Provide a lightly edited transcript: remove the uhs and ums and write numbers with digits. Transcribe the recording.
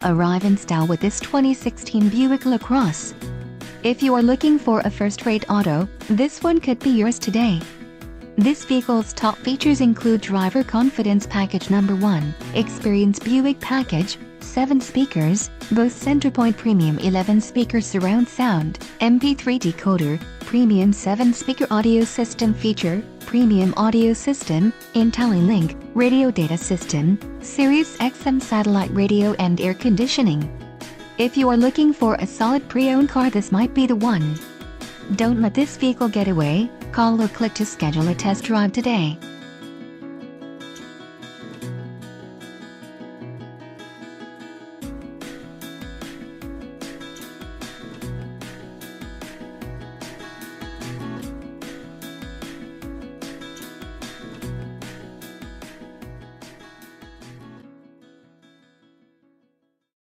arrive in style with this 2016 Buick LaCrosse. If you are looking for a first-rate auto, this one could be yours today. This vehicle's top features include Driver Confidence Package Number 1, Experience Buick Package, 7 speakers, Bose Centerpoint Premium 11-speaker surround sound, MP3 decoder, Premium 7-speaker audio system feature, Premium audio system, IntelliLink, radio data system, SiriusXM Satellite Radio and air conditioning. If you are looking for a solid pre-owned car, this might be the one. Don't let this vehicle get away. Call or click to schedule a test drive today.